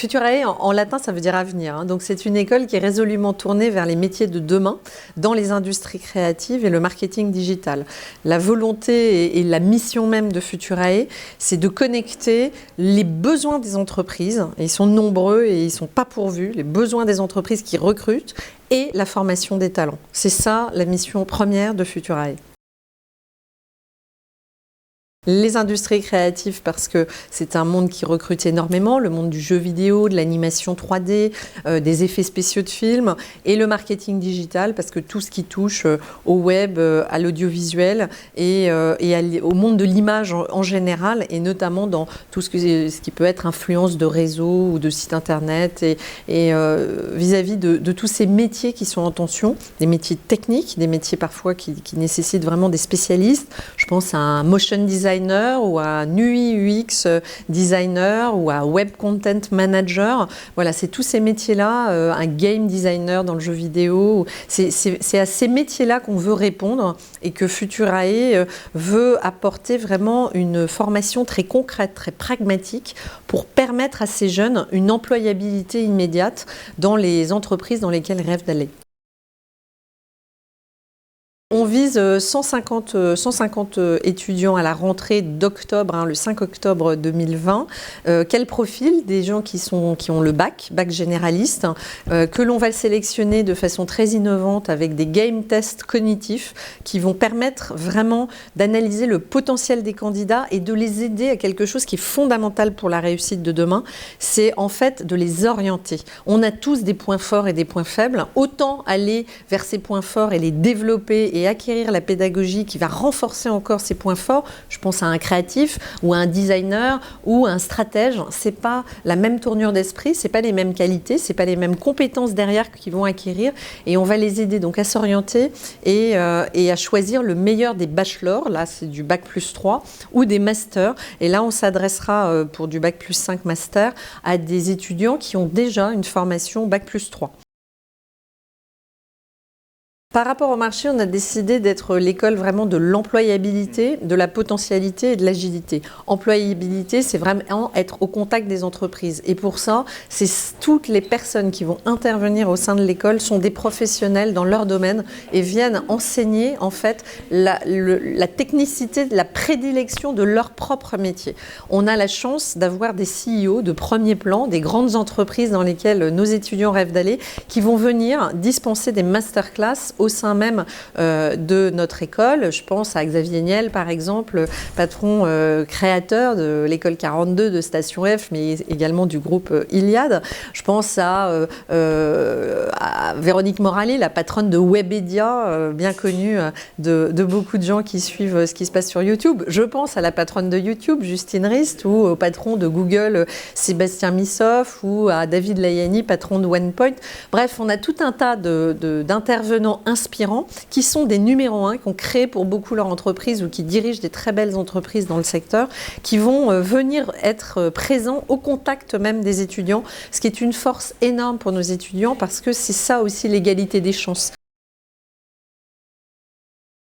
Futurae, en latin, ça veut dire avenir. Hein. Donc, c'est une école qui est résolument tournée vers les métiers de demain, dans les industries créatives et le marketing digital. La volonté et la mission même de Futurae, c'est de connecter les besoins des entreprises, et ils sont nombreux et ils ne sont pas pourvus, les besoins des entreprises qui recrutent et la formation des talents. C'est ça la mission première de Futurae. Les industries créatives parce que c'est un monde qui recrute énormément, le monde du jeu vidéo, de l'animation 3D, des effets spéciaux de films et le marketing digital parce que tout ce qui touche au web, à l'audiovisuel et au monde de l'image en général et notamment dans tout ce qui peut être influence de réseau ou de site internet et vis-à-vis de tous ces métiers qui sont en tension, des métiers techniques, des métiers parfois qui nécessitent vraiment des spécialistes. Je pense à un motion designer ou à un UI UX designer ou à web content manager. Voilà, c'est tous ces métiers-là, un game designer dans le jeu vidéo. C'est à ces métiers-là qu'on veut répondre et que Futurae veut apporter vraiment une formation très concrète, très pragmatique pour permettre à ces jeunes une employabilité immédiate dans les entreprises dans lesquelles ils rêvent d'aller. On vise 150 étudiants à la rentrée d'octobre, le 5 octobre 2020. Quel profil? Des gens qui ont le bac généraliste, que l'on va sélectionner de façon très innovante avec des game tests cognitifs qui vont permettre vraiment d'analyser le potentiel des candidats et de les aider à quelque chose qui est fondamental pour la réussite de demain, c'est en fait de les orienter. On a tous des points forts et des points faibles, autant aller vers ces points forts et les développer et acquérir la pédagogie qui va renforcer encore ces points forts. Je pense à un créatif ou à un designer ou à un stratège. C'est pas la même tournure d'esprit, c'est pas les mêmes qualités, c'est pas les mêmes compétences derrière qu'ils vont acquérir et on va les aider donc à s'orienter et à choisir le meilleur des bachelors. Là, c'est du bac plus 3 ou des masters. Et là, on s'adressera pour du bac plus 5 master à des étudiants qui ont déjà une formation bac plus 3. Par rapport au marché, on a décidé d'être l'école vraiment de l'employabilité, de la potentialité et de l'agilité. Employabilité, c'est vraiment être au contact des entreprises. Et pour ça, c'est toutes les personnes qui vont intervenir au sein de l'école sont des professionnels dans leur domaine et viennent enseigner en fait la technicité, la prédilection de leur propre métier. On a la chance d'avoir des CEO de premier plan, des grandes entreprises dans lesquelles nos étudiants rêvent d'aller, qui vont venir dispenser des masterclass au sein même de notre école. Je pense à Xavier Niel, par exemple, patron créateur de l'école 42 de Station F, mais également du groupe Iliad. Je pense à Véronique Morali, la patronne de Webedia, bien connue de beaucoup de gens qui suivent ce qui se passe sur YouTube. Je pense à la patronne de YouTube, Justine Rist, ou au patron de Google, Sébastien Missoff, ou à David Layani, patron de OnePoint. Bref, on a tout un tas d'intervenants inspirants qui sont des numéros 1, qui ont créé pour beaucoup leur entreprise ou qui dirigent des très belles entreprises dans le secteur, qui vont venir être présents au contact même des étudiants, ce qui est une force énorme pour nos étudiants parce que c'est ça aussi l'égalité des chances.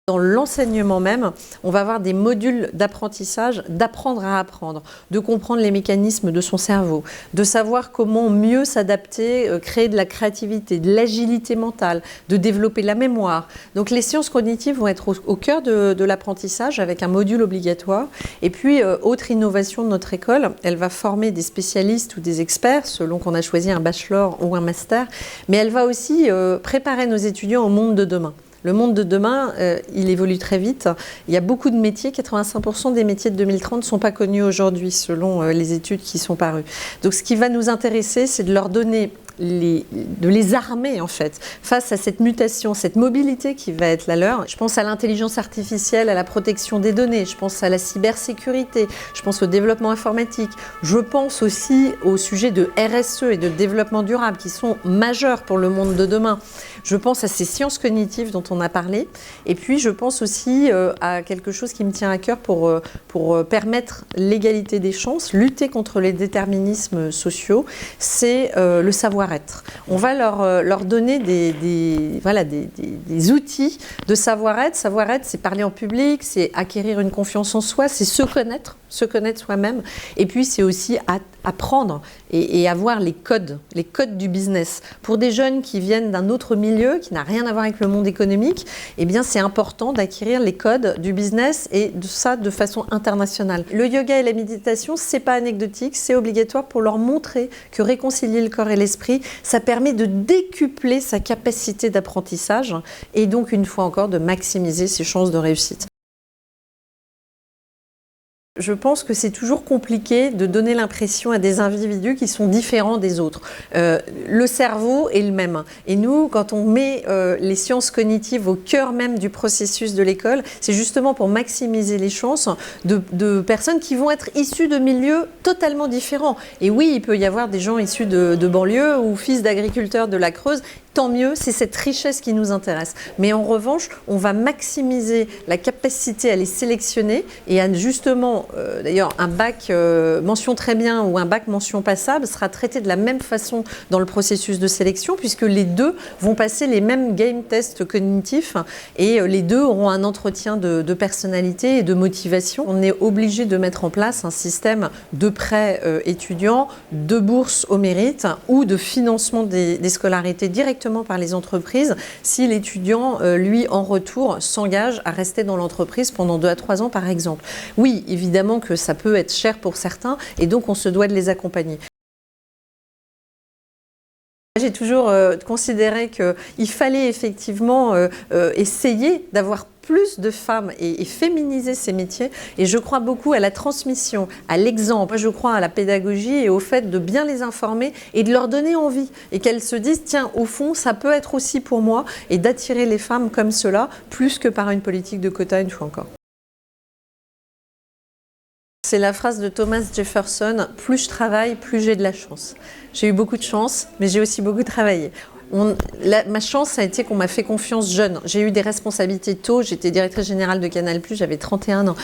Dans l'enseignement même, on va avoir des modules d'apprentissage, d'apprendre à apprendre, de comprendre les mécanismes de son cerveau, de savoir comment mieux s'adapter, créer de la créativité, de l'agilité mentale, de développer la mémoire. Donc les sciences cognitives vont être au cœur de l'apprentissage avec un module obligatoire. Et puis, autre innovation de notre école, elle va former des spécialistes ou des experts, selon qu'on a choisi un bachelor ou un master, mais elle va aussi préparer nos étudiants au monde de demain. Le monde de demain, il évolue très vite. Il y a beaucoup de métiers, 85% des métiers de 2030 ne sont pas connus aujourd'hui, selon les études qui sont parues. Donc ce qui va nous intéresser, c'est de leur donner de les armer en fait face à cette mutation, cette mobilité qui va être la leur. Je pense à l'intelligence artificielle, à la protection des données, je pense à la cybersécurité, je pense au développement informatique, je pense aussi au sujet de RSE et de développement durable qui sont majeurs pour le monde de demain. Je pense à ces sciences cognitives dont on a parlé et puis je pense aussi à quelque chose qui me tient à cœur pour permettre l'égalité des chances, lutter contre les déterminismes sociaux, c'est le savoir-être. On va leur donner des outils de savoir-être. Savoir-être, c'est parler en public, c'est acquérir une confiance en soi, c'est se connaître. se connaître soi-même. Et puis, c'est aussi apprendre et avoir les codes du business. Pour des jeunes qui viennent d'un autre milieu, qui n'a rien à voir avec le monde économique, eh bien, c'est important d'acquérir les codes du business et de ça de façon internationale. Le yoga et la méditation, c'est pas anecdotique, c'est obligatoire pour leur montrer que réconcilier le corps et l'esprit, ça permet de décupler sa capacité d'apprentissage et donc, une fois encore, de maximiser ses chances de réussite. Je pense que c'est toujours compliqué de donner l'impression à des individus qui sont différents des autres. Le cerveau est le même. Et nous, quand on met les sciences cognitives au cœur même du processus de l'école, c'est justement pour maximiser les chances de personnes qui vont être issues de milieux totalement différents. Et oui, il peut y avoir des gens issus de banlieue ou fils d'agriculteurs de la Creuse. Tant mieux, c'est cette richesse qui nous intéresse. Mais en revanche, on va maximiser la capacité à les sélectionner et à justement, d'ailleurs, un bac mention très bien ou un bac mention passable sera traité de la même façon dans le processus de sélection puisque les deux vont passer les mêmes game tests cognitifs et les deux auront un entretien de personnalité et de motivation. On est obligé de mettre en place un système de prêts étudiants, de bourses au mérite ou de financement des scolarités directement par les entreprises si l'étudiant, lui, en retour, s'engage à rester dans l'entreprise pendant 2 à 3 ans, par exemple. Oui, évidemment que ça peut être cher pour certains et donc on se doit de les accompagner. J'ai toujours considéré qu'il fallait effectivement essayer d'avoir plus de femmes et féminiser ces métiers. Et je crois beaucoup à la transmission, à l'exemple. Moi, je crois à la pédagogie et au fait de bien les informer et de leur donner envie. Et qu'elles se disent, tiens, au fond, ça peut être aussi pour moi. Et d'attirer les femmes comme cela, plus que par une politique de quotas, une fois encore. C'est la phrase de Thomas Jefferson, plus je travaille, plus j'ai de la chance. J'ai eu beaucoup de chance, mais j'ai aussi beaucoup travaillé. Ma chance, ça a été qu'on m'a fait confiance jeune. J'ai eu des responsabilités tôt. J'étais directrice générale de Canal+, j'avais 31 ans.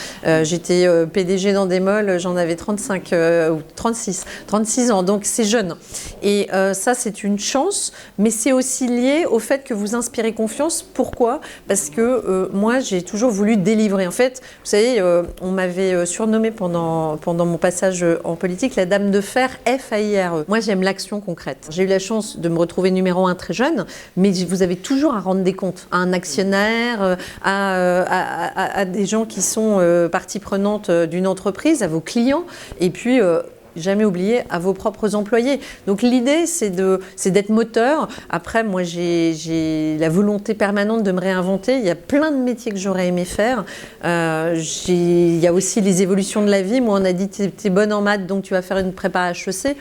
J'étais PDG d'Endemol, j'en avais 35 ou 36 ans. Donc c'est jeune. Et ça, c'est une chance, mais c'est aussi lié au fait que vous inspirez confiance. Pourquoi ? Parce que moi, j'ai toujours voulu délivrer. En fait, vous savez, on m'avait surnommée pendant mon passage en politique la dame de fer, F-A-I-R-E. Moi, j'aime l'action concrète. J'ai eu la chance de me retrouver numéro 1 très jeune, mais vous avez toujours à rendre des comptes à un actionnaire, à des gens qui sont partie prenante d'une entreprise, à vos clients, et puis jamais oublier à vos propres employés. Donc l'idée, c'est d'être moteur. Après, moi, j'ai la volonté permanente de me réinventer. Il y a plein de métiers que j'aurais aimé faire. Il y a aussi les évolutions de la vie. Moi, on a dit, t'es bonne en maths, donc tu vas faire une prépa HEC.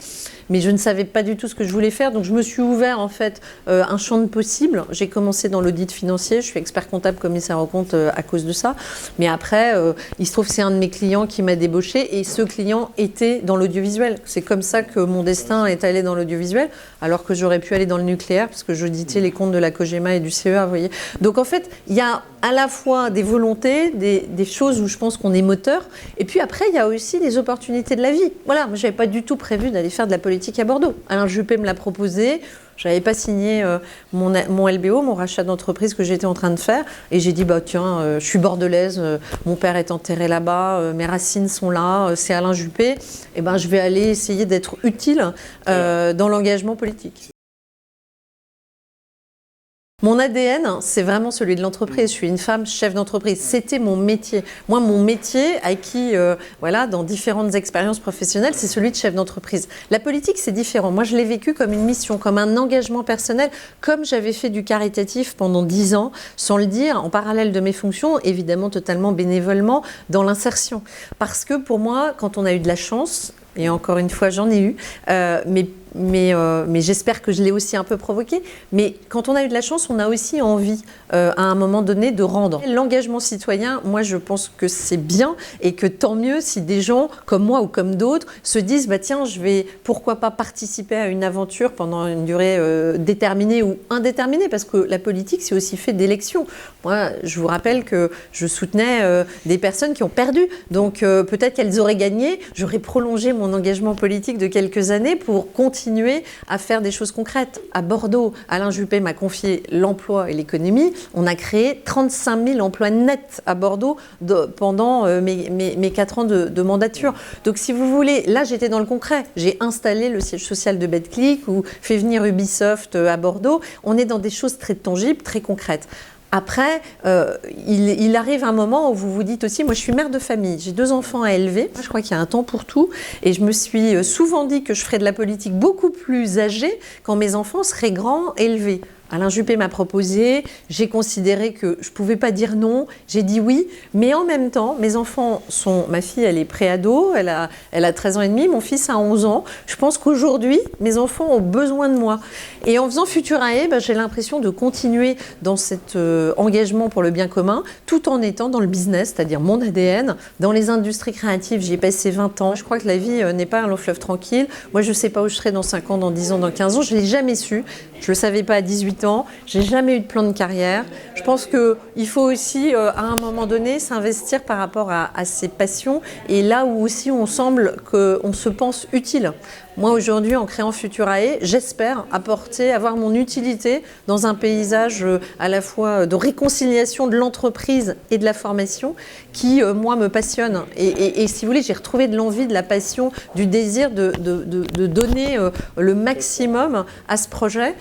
Mais je ne savais pas du tout ce que je voulais faire. Donc, je me suis ouvert, en fait, un champ de possibles. J'ai commencé dans l'audit financier. Je suis expert comptable, commissaire aux comptes à cause de ça. Mais après, il se trouve que c'est un de mes clients qui m'a débauché. Et ce client était dans l'audiovisuel. C'est comme ça que mon destin est allé dans l'audiovisuel, alors que j'aurais pu aller dans le nucléaire, parce que j'auditais les comptes de la COGEMA et du CEA, vous voyez. Donc, en fait, il y a à la fois des volontés, des choses où je pense qu'on est moteur. Et puis après, il y a aussi les opportunités de la vie. Voilà, moi, je n'avais pas du tout prévu d'aller faire de la politique à Bordeaux. Alain Juppé me l'a proposé. Je n'avais pas signé mon LBO, mon rachat d'entreprise que j'étais en train de faire. Et j'ai dit, bah, tiens, je suis bordelaise, mon père est enterré là-bas, mes racines sont là, c'est Alain Juppé. Et ben, je vais aller essayer d'être utile dans l'engagement politique. Mon ADN, c'est vraiment celui de l'entreprise. Je suis une femme chef d'entreprise. C'était mon métier. Moi, mon métier, acquis voilà, dans différentes expériences professionnelles, c'est celui de chef d'entreprise. La politique, c'est différent. Moi, je l'ai vécu comme une mission, comme un engagement personnel, comme j'avais fait du caritatif pendant 10 ans, sans le dire, en parallèle de mes fonctions, évidemment totalement bénévolement, dans l'insertion. Parce que pour moi, quand on a eu de la chance, et encore une fois, j'en ai eu, mais j'espère que je l'ai aussi un peu provoqué. Mais quand on a eu de la chance, on a aussi envie, à un moment donné, de rendre. L'engagement citoyen, moi, je pense que c'est bien et que tant mieux si des gens, comme moi ou comme d'autres, se disent, bah, tiens, je vais, pourquoi pas participer à une aventure pendant une durée déterminée ou indéterminée, parce que la politique, c'est aussi fait d'élections. Moi, je vous rappelle que je soutenais des personnes qui ont perdu. Donc, peut-être qu'elles auraient gagné, j'aurais prolongé mon mon engagement politique de quelques années pour continuer à faire des choses concrètes. À Bordeaux, Alain Juppé m'a confié l'emploi et l'économie. On a créé 35 000 emplois nets à Bordeaux pendant mes 4 ans de mandature. Donc si vous voulez, là j'étais dans le concret. J'ai installé le siège social de Betclic ou fait venir Ubisoft à Bordeaux. On est dans des choses très tangibles, très concrètes. Après, il arrive un moment où vous vous dites aussi, moi je suis mère de famille, j'ai 2 enfants à élever, je crois qu'il y a un temps pour tout, et je me suis souvent dit que je ferais de la politique beaucoup plus âgée quand mes enfants seraient grands, élevés. Alain Juppé m'a proposé, j'ai considéré que je ne pouvais pas dire non, j'ai dit oui, mais en même temps, mes enfants sont, ma fille elle est pré-ado, elle a 13 ans et demi, mon fils a 11 ans. Je pense qu'aujourd'hui, mes enfants ont besoin de moi. Et en faisant Futurae, j'ai l'impression de continuer dans cet engagement pour le bien commun, tout en étant dans le business, c'est-à-dire mon ADN. Dans les industries créatives, j'y ai passé 20 ans. Je crois que la vie n'est pas un long fleuve tranquille. Moi, je ne sais pas où je serai dans 5 ans, dans 10 ans, dans 15 ans. Je ne l'ai jamais su. Je ne le savais pas à 18 ans. Je n'ai jamais eu de plan de carrière. Je pense qu'il faut aussi, à un moment donné, s'investir par rapport à ses passions et là où aussi on semble qu'on se pense utile. Moi, aujourd'hui, en créant Futurae, j'espère avoir mon utilité dans un paysage à la fois de réconciliation de l'entreprise et de la formation qui, moi, me passionne. Et si vous voulez, j'ai retrouvé de l'envie, de la passion, du désir de donner le maximum à ce projet.